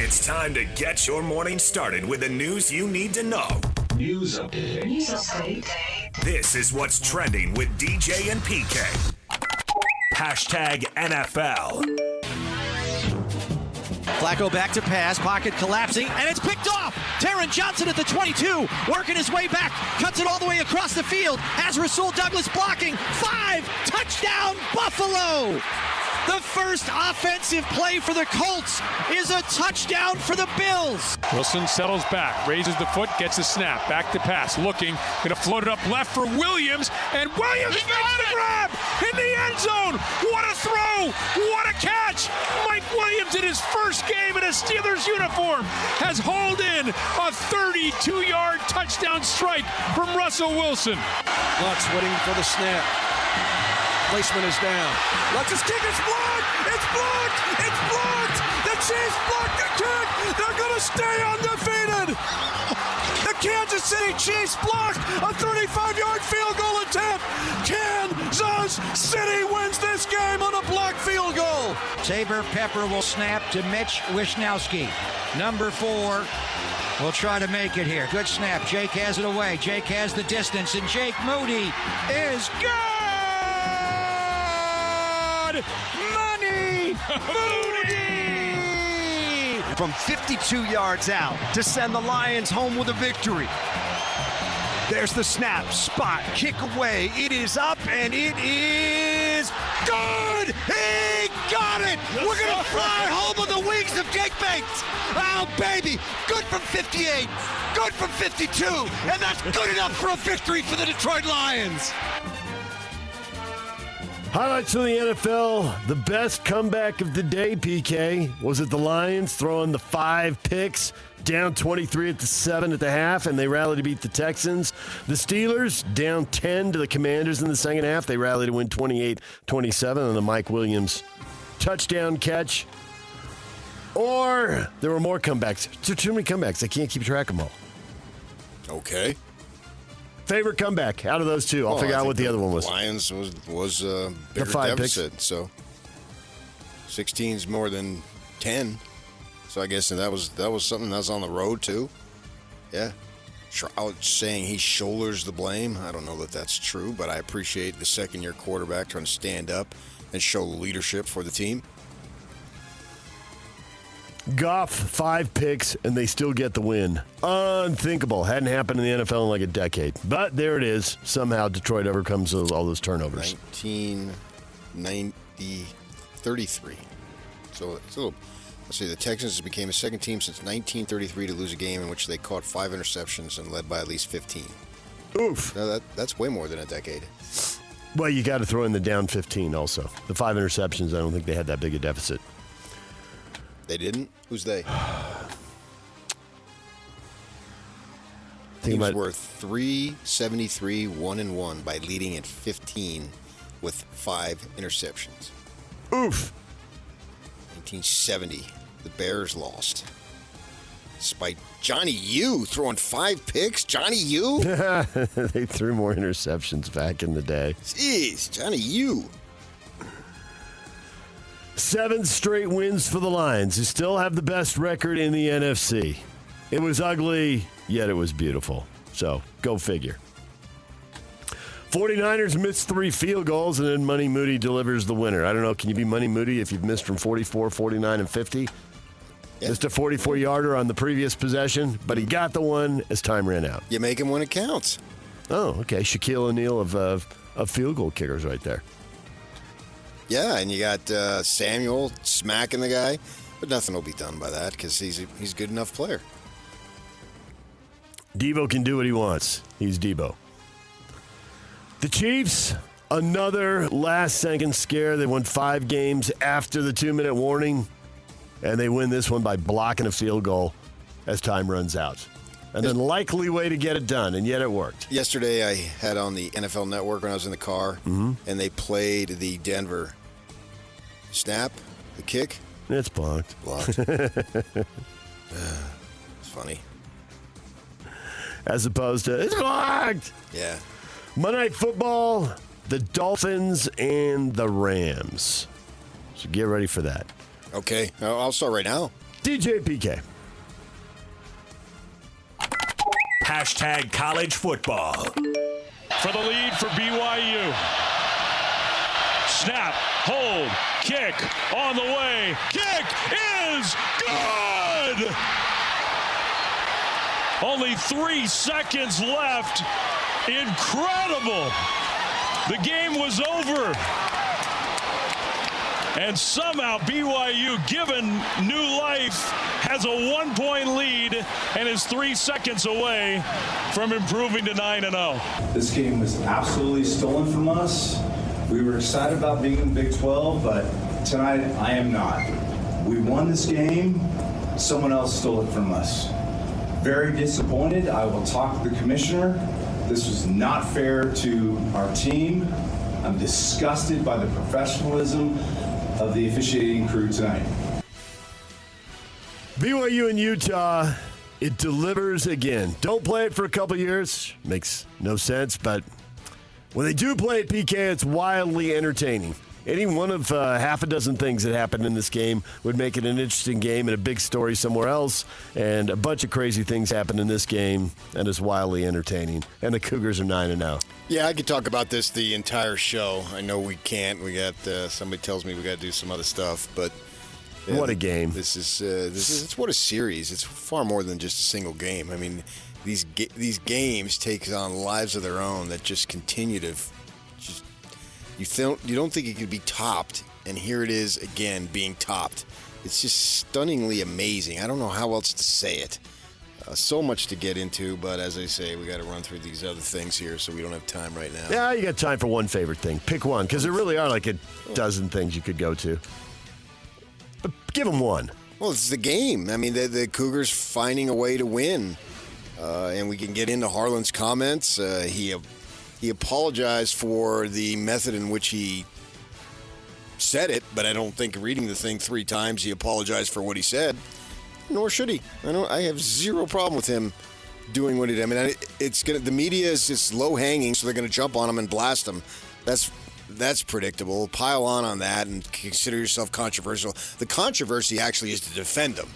It's time to get your morning started with the news you need to know. News update. This is what's trending with DJ and PK. Hashtag NFL. Flacco back to pass, pocket collapsing, and it's picked off. Taron Johnson at the 22, working his way back, cuts it all the way across the field, has Rasul Douglas blocking. 5, touchdown Buffalo! The first offensive play for the Colts is a touchdown for the Bills. Wilson settles back, raises the foot, gets the snap, back to pass, looking, gonna float it up left for Williams, and Williams makes the grab in the end zone. What a throw! What a catch! Mike Williams in his first game in a Steelers uniform has hauled in a 32-yard touchdown strike from Russell Wilson. Lutz waiting for the snap. Placement is down. Lutz's kick is blocked! It's blocked! It's blocked! The Chiefs blocked the kick! They're going to stay undefeated! The Kansas City Chiefs blocked a 35-yard field goal attempt! Kansas City wins this game on a blocked field goal! Tabor Pepper will snap to Mitch Wishnowsky. Number 4 will try to make it here. Good snap. Jake has it away. Jake has the distance, and Jake Moody is good! Money! Moody! From 52 yards out to send the Lions home with a victory. There's the snap, spot, kick away. It is up, and it is good! He got it! We're going to fly home on the wings of Jake Bates! Oh, baby! Good from 58, good from 52, and that's good enough for a victory for the Detroit Lions! Highlights from the NFL. The best comeback of the day, PK, was it the Lions throwing the 5 picks, down 23 at the 7 at the half, and they rallied to beat the Texans. The Steelers down 10 to the Commanders in the second half. They rallied to win 28-27 on the Mike Williams touchdown catch. Or there were more comebacks. There are too many comebacks. I can't keep track of them all. Okay. Favorite comeback out of those two? I'll figure out what the other one was. Lions was a bigger 5 deficit, picks. so 16's more than 10. So I guess that was something that was on the road too. Yeah. Trout saying he shoulders the blame. I don't know that that's true, but I appreciate the second-year quarterback trying to stand up and show leadership for the team. Goff, 5 picks, and they still get the win. Unthinkable. Hadn't happened in the NFL in like a decade. But there it is. Somehow Detroit overcomes all those turnovers. 33. So it's a little, let's see, the Texans became the second team since 1933 to lose a game in which they caught 5 interceptions and led by at least 15. Oof. Now that's way more than a decade. Well, you got to throw in the down 15 also. The 5 interceptions, I don't think they had that big a deficit. They didn't? Who's they? Teams were 373, 1-1 by leading at 15 with 5 interceptions. Oof. 1970, the Bears lost. Despite Johnny U throwing 5 picks. Johnny U? They threw more interceptions back in the day. Jeez, Johnny U. 7 straight wins for the Lions, who still have the best record in the NFC. It was ugly, yet it was beautiful. So, go figure. 49ers missed 3 field goals, and then Money Moody delivers the winner. I don't know, can you be Money Moody if you've missed from 44, 49, and 50? Yeah. Missed a 44-yarder on the previous possession, but he got the one as time ran out. You make him when it counts. Oh, okay. Shaquille O'Neal of field goal kickers right there. Yeah, and you got Samuel smacking the guy, but nothing will be done by that because he's a good enough player. Devo can do what he wants. He's Devo. The Chiefs, another last-second scare. They won 5 games after the 2-minute warning, and they win this one by blocking a field goal as time runs out. An unlikely way to get it done, and yet it worked. Yesterday, I had on the NFL Network when I was in the car, and they played the Denver snap, the kick. It's blocked. Blocked. It's funny. As opposed to, it's blocked! Yeah. Monday Night Football, the Dolphins and the Rams. So get ready for that. Okay. I'll start right now. DJ PK. Hashtag college football. For the lead for BYU. Snap, hold, kick, on the way. Kick is good! Only 3 seconds left. Incredible! The game was over. And somehow BYU, given new life, has a 1-point lead and is 3 seconds away from improving to 9-0. This game was absolutely stolen from us. We were excited about being in the Big 12, but tonight I am not. We won this game. Someone else stole it from us. Very disappointed. I will talk to the commissioner. This was not fair to our team. I'm disgusted by the professionalism of the officiating crew tonight. BYU and Utah, it delivers again. Don't play it for a couple years. Makes no sense, but when they do play it, PK, it's wildly entertaining. Any one of half a dozen things that happened in this game would make it an interesting game and a big story somewhere else. And a bunch of crazy things happened in this game, and it's wildly entertaining. And the Cougars are 9-0. Yeah, I could talk about this the entire show. I know we can't. We got somebody tells me we got to do some other stuff, but yeah, what a game! This is it's what a series. It's far more than just a single game. I mean, these games take on lives of their own that just continue to just you don't think it could be topped, and here it is again being topped. It's just stunningly amazing. I don't know how else to say it. So much to get into, but as I say, we got to run through these other things here, so we don't have time right now. Yeah, you got time for one favorite thing. Pick one, because there really are like a dozen things you could go to. But give them one. Well, it's the game. I mean, the Cougars finding a way to win, and we can get into Harlan's comments. He apologized for the method in which he said it, but I don't think reading the thing 3 times he apologized for what he said. Nor should he. I have zero problem with him doing what he did. I mean, the media is just low hanging, so they're going to jump on him and blast him. That's predictable. Pile on that and consider yourself controversial. The controversy actually is to defend him.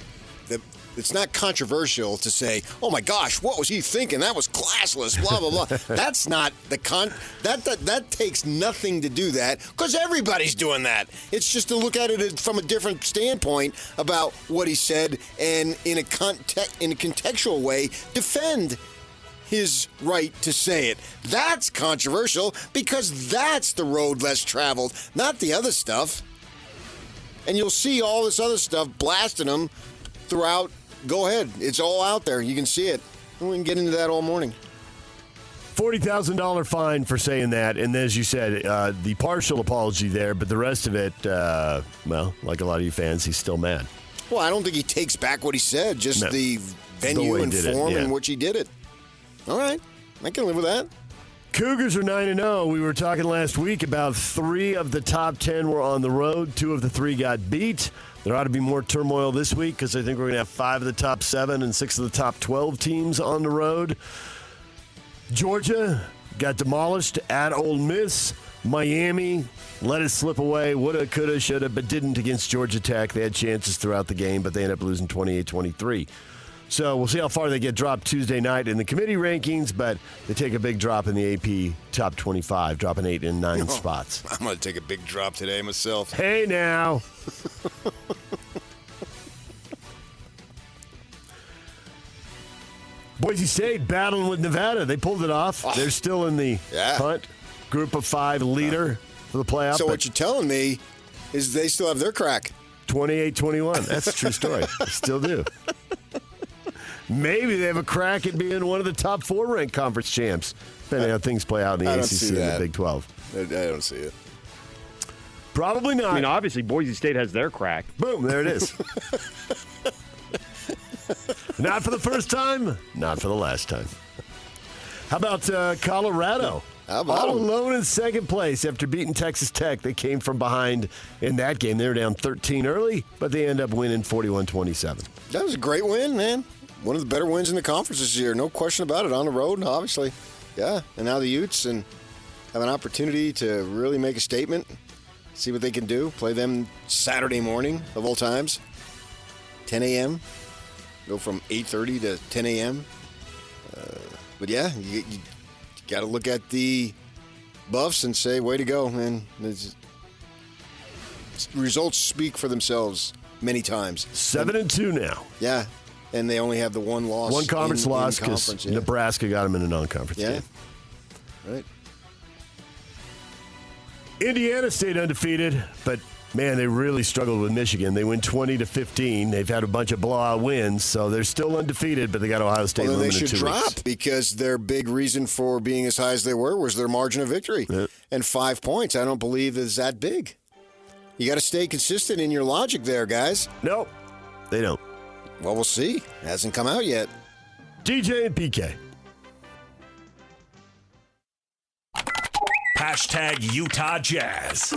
It's not controversial to say, "Oh my gosh, what was he thinking? That was classless." Blah blah blah. That's not that takes nothing to do that, because everybody's doing that. It's just to look at it from a different standpoint about what he said, and in a contextual way defend his right to say it. That's controversial because that's the road less traveled, not the other stuff. And you'll see all this other stuff blasting him throughout. Go ahead. It's all out there. You can see it. We can get into that all morning. $40,000 fine for saying that. And as you said, the partial apology there, but the rest of it, well, like a lot of you fans, he's still mad. Well, I don't think he takes back what he said, just the venue and form in which he did it. All right. I can live with that. Cougars are 9-0. We were talking last week about 3 of the top 10 were on the road. 2 of the 3 got beat. There ought to be more turmoil this week because I think we're going to have 5 of the top 7 and 6 of the top 12 teams on the road. Georgia got demolished at Ole Miss. Miami let it slip away. Woulda, coulda, shoulda, but didn't against Georgia Tech. They had chances throughout the game, but they ended up losing 28-23. So we'll see how far they get dropped Tuesday night in the committee rankings, but they take a big drop in the AP top 25, dropping 8 and 9 spots. I'm going to take a big drop today myself. Hey, now. Boise State battling with Nevada. They pulled it off. They're still in the hunt. Group of 5 leader for the playoff. So what you're telling me is they still have their crack. 28-21. That's a true story. They still do. Maybe they have a crack at being one of the top 4 ranked conference champs, depending on how things play out in the ACC and the Big 12. I don't see it. Probably not. I mean, obviously, Boise State has their crack. Boom, there it is. Not for the first time, not for the last time. How about Colorado? How about all them? alone in second place after beating Texas Tech. They came from behind in that game. They were down 13 early, but they end up winning 41-27. That was a great win, man. One of the better wins in the conference this year. No question about it. On the road, obviously. Yeah, and now the Utes and have an opportunity to really make a statement, see what they can do, play them Saturday morning of all times. 10 a.m., go from 8:30 to 10 a.m. But yeah, you got to look at the Buffs and say, way to go, man. Results speak for themselves many times. 7-2 now. Yeah, and they only have the one loss. One conference loss because Nebraska got them in a non-conference game. Right. Indiana stayed undefeated, but man, they really struggled with Michigan. They win 20-15. They've had a bunch of blowout wins, so they're still undefeated, but they got Ohio State limited 2 weeks. They should drop because their big reason for being as high as they were was their margin of victory. And 5 points, I don't believe is that big. You got to stay consistent in your logic there, guys. Nope, they don't. Well, we'll see. It hasn't come out yet. DJ and PK. Hashtag Utah Jazz.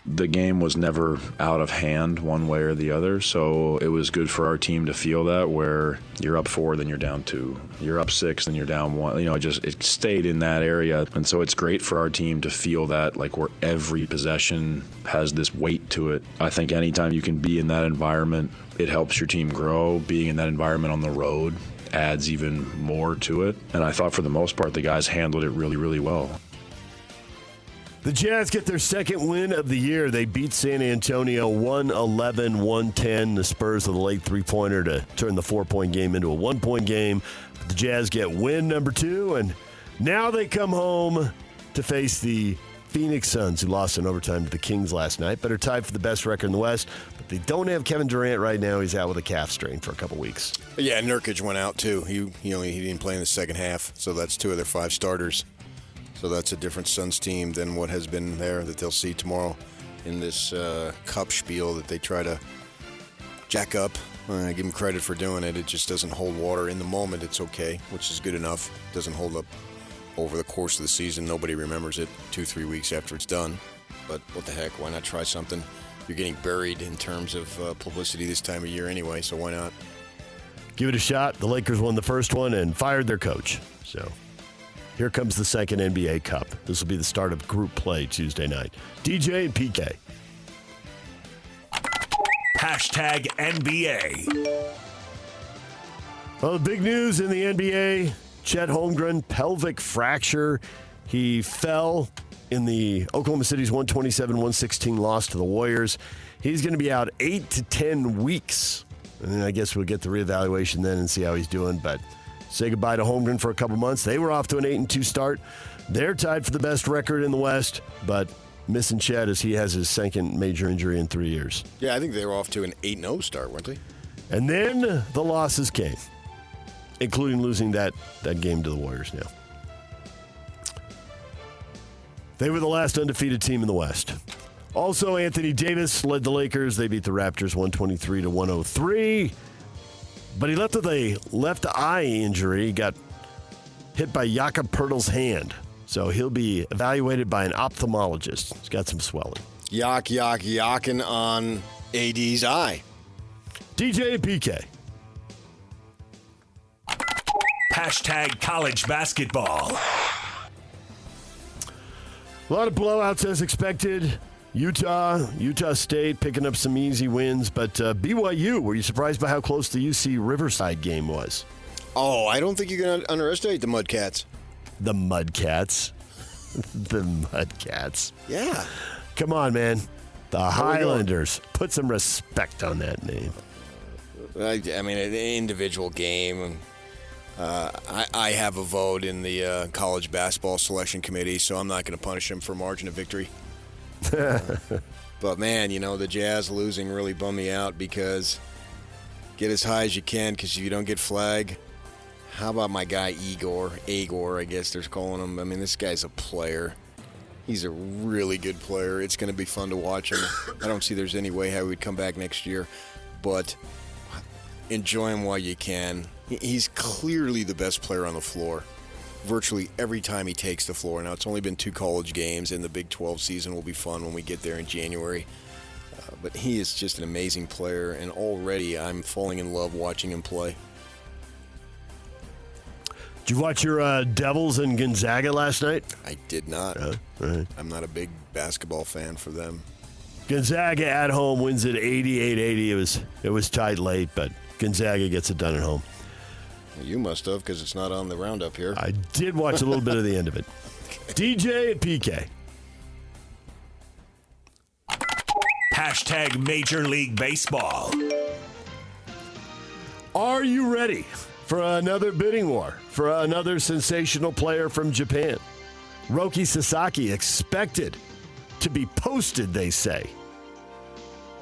The game was never out of hand one way or the other, so it was good for our team to feel that, where you're up 4, then you're down 2. You're up 6, then you're down 1. It stayed in that area, and so it's great for our team to feel that, like, where every possession has this weight to it. I think anytime you can be in that environment, it helps your team grow. Being in that environment on the road adds even more to it, and I thought for the most part the guys handled it really, really well. The Jazz get their second win of the year. They beat San Antonio 111-110. The Spurs with a late three-pointer to turn the 4-point game into a 1-point game. But the Jazz get win number 2, and now they come home to face the Phoenix Suns, who lost in overtime to the Kings last night, but are tied for the best record in the West. But they don't have Kevin Durant right now. He's out with a calf strain for a couple weeks. Yeah, Nurkic went out, too. He didn't play in the second half, so that's 2 of their 5 starters. So that's a different Suns team than what has been there that they'll see tomorrow in this cup spiel that they try to jack up. I give them credit for doing it. It just doesn't hold water. In the moment, it's okay, which is good enough. It doesn't hold up over the course of the season. Nobody remembers it 2-3 weeks after it's done. But what the heck, why not try something? You're getting buried in terms of publicity this time of year anyway, so why not? Give it a shot. The Lakers won the first one and fired their coach. So here comes the second NBA Cup. This will be the start of group play Tuesday night. DJ and PK. Hashtag NBA. Well, the big news in the NBA, Chet Holmgren, pelvic fracture. He fell in the Oklahoma City's 127-116 loss to the Warriors. He's going to be out 8 to 10 weeks. And then I guess we'll get the reevaluation then and see how he's doing. But say goodbye to Holmgren for a couple months. They were off to an 8-2 start. They're tied for the best record in the West, but missing Chet as he has his second major injury in 3 years. Yeah, I think they were off to an 8-0 start, weren't they? And then the losses came, including losing that game to the Warriors now. They were the last undefeated team in the West. Also, Anthony Davis led the Lakers. They beat the Raptors 123-103. But he left with a left eye injury. He got hit by Jakob Poeltl's hand. So he'll be evaluated by an ophthalmologist. He's got some swelling. Yawking on AD's eye. DJ and PK. Hashtag college basketball. A lot of blowouts as expected. Utah State picking up some easy wins, but BYU, were you surprised by how close the UC Riverside game was? Oh, I don't think you can underestimate the Mudcats. The Mudcats? The Mudcats. Yeah. Come on, man. The Highlanders. Put some respect on that name. I mean, an individual game. I have a vote in the college basketball selection committee, so I'm not going to punish him for margin of victory. But, man, the Jazz losing really bummed me out because get as high as you can because if you don't get flagged, how about my guy Igor, I guess they're calling him. I mean, this guy's a player. He's a really good player. It's going to be fun to watch him. I don't see there's any way how he would come back next year, but enjoy him while you can. He's clearly the best player on the floor virtually every time he takes the floor. Now, it's only been 2 college games, and the Big 12 season will be fun when we get there in January. But he is just an amazing player, and already I'm falling in love watching him play. Did you watch your Devils and Gonzaga last night? I did not. Right. I'm not a big basketball fan for them. Gonzaga at home wins it 88-80. It was tight late, but Gonzaga gets it done at home. You must have, because it's not on the roundup here. I did watch a little bit of the end of it. DJ and PK. Hashtag Major League Baseball. Are you ready for another bidding war for another sensational player from Japan? Roki Sasaki expected to be posted, they say.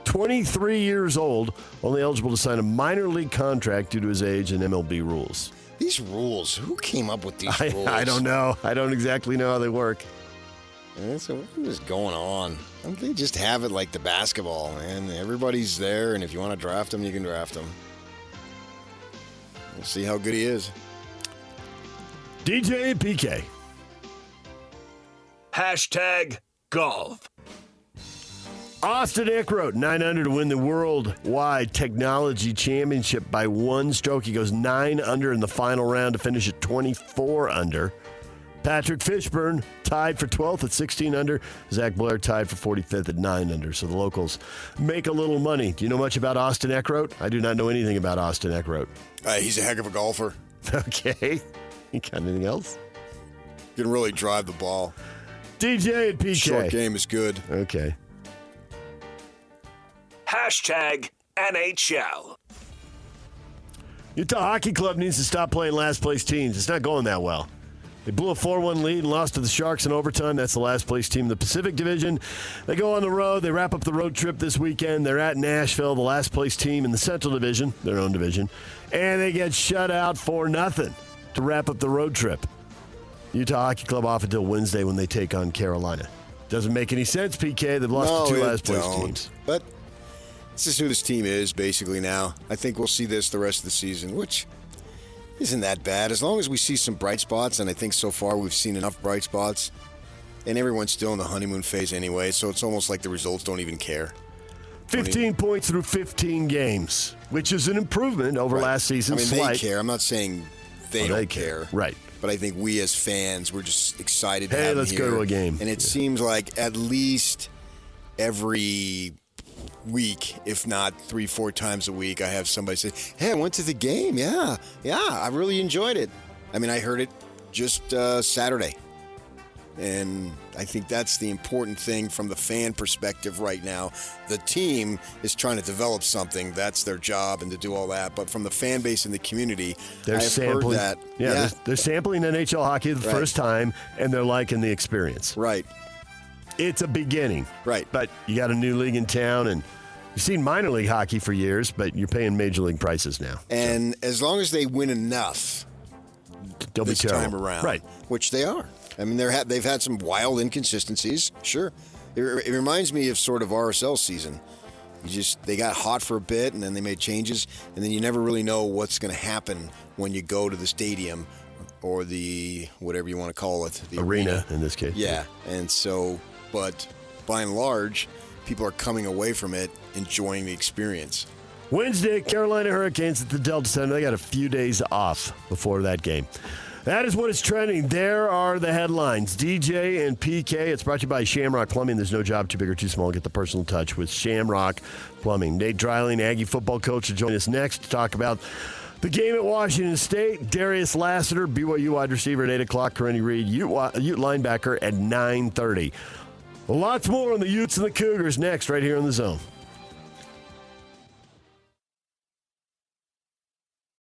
23 years old, only eligible to sign a minor league contract due to his age and MLB rules. These rules, who came up with these rules? I don't know. I don't exactly know how they work. So what is going on? Don't they just have it like the basketball, man? Everybody's there, and if you want to draft him, you can draft him. We'll see how good he is. DJ and PK. Hashtag golf. Austin Eckroat, 9 under to win the Worldwide Technology Championship by 1 stroke. He goes 9 under in the final round to finish at 24 under. Patrick Fishburne tied for 12th at 16 under. Zach Blair tied for 45th at 9 under. So the locals make a little money. Do you know much about Austin Eckroat? I do not know anything about Austin Eckroat. He's a heck of a golfer. Okay. You got anything else? Can really drive the ball. DJ and PK. Short game is good. Okay. Hashtag NHL. Utah Hockey Club needs to stop playing last place teams. It's not going that well. They blew a 4-1 lead and lost to the Sharks in overtime. That's the last place team in the Pacific Division. They go on the road. They wrap up the road trip this weekend. They're at Nashville, the last place team in the Central Division, their own division. And they get shut out 4-0 to wrap up the road trip. Utah Hockey Club off until Wednesday when they take on Carolina. Doesn't make any sense, PK. They've lost to 2 last place teams. But this is who this team is, basically, now. I think we'll see this the rest of the season, which isn't that bad. As long as we see some bright spots, and I think so far we've seen enough bright spots, and everyone's still in the honeymoon phase anyway, so it's almost like the results don't even care. 15 points through 15 games, which is an improvement over last season. I mean, Slight. they care. I'm not saying they don't care. Right. But I think we as fans, we're just excited to Hey, have let's him go here. to a game. And it seems like at least every week, if not 3-4 times a week, I have somebody say, hey, I went to the game. Yeah, I really enjoyed it. I mean, I heard it just Saturday. And I think that's the important thing from the fan perspective right now. The team is trying to develop something. That's their job and to do all that. But from the fan base and the community, I've heard that. Yeah, they're sampling NHL hockey the first time, and they're liking the experience. Right. It's a beginning. Right. But you got a new league in town, and you've seen minor league hockey for years, but you're paying major league prices now. And as long as they win enough They'll this be time around, right? Which they are. I mean, they've had some wild inconsistencies. Sure, it reminds me of sort of RSL season. They got hot for a bit, and then they made changes, and then you never really know what's going to happen when you go to the stadium or the whatever you want to call it, the arena in this case. Yeah, and so, but by and large, people are coming away from it enjoying the experience. Wednesday, Carolina Hurricanes at the Delta Center. They got a few days off before that game. That is what is trending. There are the headlines. DJ and PK. It's brought to you by Shamrock Plumbing. There's no job too big or too small. Get the personal touch with Shamrock Plumbing. Nate Dreiling, Aggie football coach, will join us next to talk about the game at Washington State. Darius Lassiter, BYU wide receiver at 8 o'clock. Corinne Reed, Ute linebacker at 9:30. Lots more on the Utes and the Cougars next right here in the Zone.